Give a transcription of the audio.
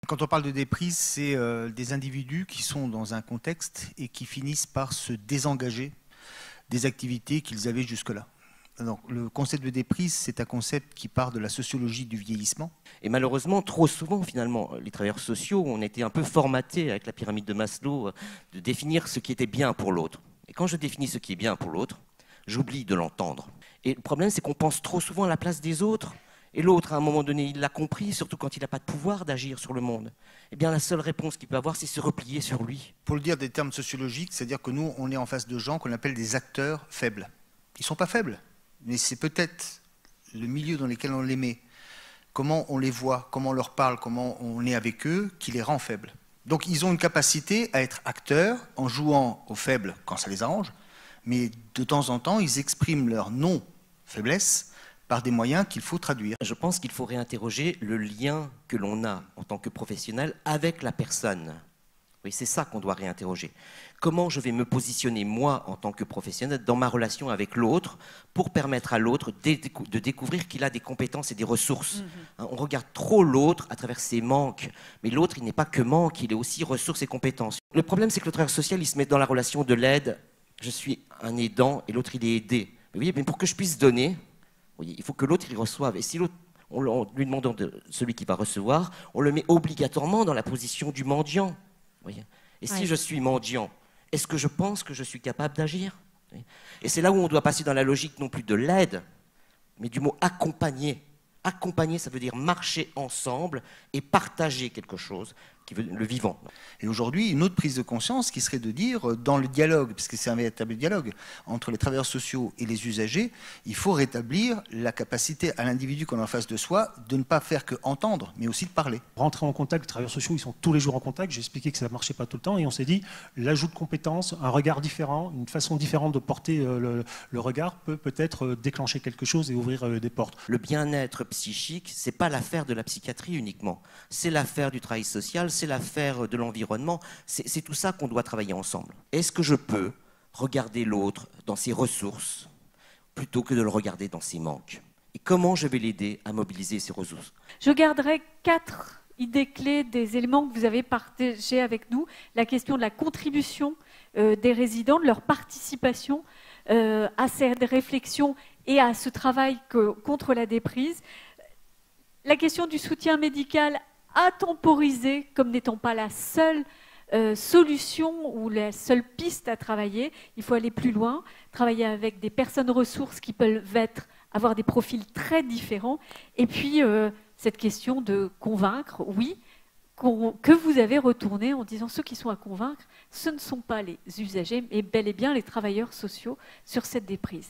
Quand on parle de déprise, c'est des individus qui sont dans un contexte et qui finissent par se désengager des activités qu'ils avaient jusque-là. Donc, le concept de déprise, c'est un concept qui part de la sociologie du vieillissement. Et malheureusement, trop souvent, finalement, les travailleurs sociaux ont été un peu formatés avec la pyramide de Maslow de définir ce qui était bien pour l'autre. Et quand je définis ce qui est bien pour l'autre, j'oublie de l'entendre. Et le problème, c'est qu'on pense trop souvent à la place des autres. Et l'autre, à un moment donné, il l'a compris, surtout quand il n'a pas de pouvoir d'agir sur le monde. Eh bien, la seule réponse qu'il peut avoir, c'est se replier sur lui. Pour le dire des termes sociologiques, c'est-à-dire que nous, on est en face de gens qu'on appelle des acteurs faibles. Ils ne sont pas faibles, mais c'est peut-être le milieu dans lequel on les met, comment on les voit, comment on leur parle, comment on est avec eux, qui les rend faibles. Donc ils ont une capacité à être acteurs en jouant aux faibles quand ça les arrange, mais de temps en temps, ils expriment leur non-faiblesse par des moyens qu'il faut traduire. Je pense qu'il faut réinterroger le lien que l'on a en tant que professionnel avec la personne. Oui, c'est ça qu'on doit réinterroger. Comment je vais me positionner, moi, en tant que professionnel, dans ma relation avec l'autre, pour permettre à l'autre de découvrir qu'il a des compétences et des ressources. On regarde trop l'autre à travers ses manques. Mais l'autre, il n'est pas que manque, il est aussi ressources et compétences. Le problème, c'est que le travailleur social, il se met dans la relation de l'aide. Je suis un aidant et l'autre, il est aidé. Vous voyez, mais pour que je puisse donner, il faut que l'autre, il reçoive. Et si l'autre, en lui demandant de celui qui va recevoir, on le met obligatoirement dans la position du mendiant. Et si je suis mendiant, est-ce que je pense que je suis capable d'agir? Et c'est là où on doit passer dans la logique non plus de l'aide, mais du mot accompagner. Accompagner, ça veut dire marcher ensemble et partager quelque chose, qui veut le vivant. Et aujourd'hui, une autre prise de conscience qui serait de dire, dans le dialogue, puisque c'est un véritable dialogue entre les travailleurs sociaux et les usagers, il faut rétablir la capacité à l'individu qu'on a en face de soi de ne pas faire que entendre, mais aussi de parler. Rentrer en contact, les travailleurs sociaux, ils sont tous les jours en contact. J'ai expliqué que ça ne marchait pas tout le temps et on s'est dit, l'ajout de compétences, un regard différent, une façon différente de porter le regard peut peut-être déclencher quelque chose et ouvrir des portes. Le bien-être psychique, ce n'est pas l'affaire de la psychiatrie uniquement. C'est l'affaire du travail social, c'est l'affaire de l'environnement, c'est tout ça qu'on doit travailler ensemble. Est-ce que je peux regarder l'autre dans ses ressources plutôt que de le regarder dans ses manques? Et comment je vais l'aider à mobiliser ses ressources? Je garderai 4 idées clés des éléments que vous avez partagés avec nous. La question de la contribution des résidents, de leur participation à cette réflexion et à ce travail contre la déprise. La question du soutien médical à temporiser comme n'étant pas la seule solution ou la seule piste à travailler. Il faut aller plus loin, travailler avec des personnes ressources qui peuvent avoir des profils très différents. Et puis, cette question de convaincre, oui, que vous avez retourné en disant ceux qui sont à convaincre, ce ne sont pas les usagers, mais bel et bien les travailleurs sociaux sur cette déprise.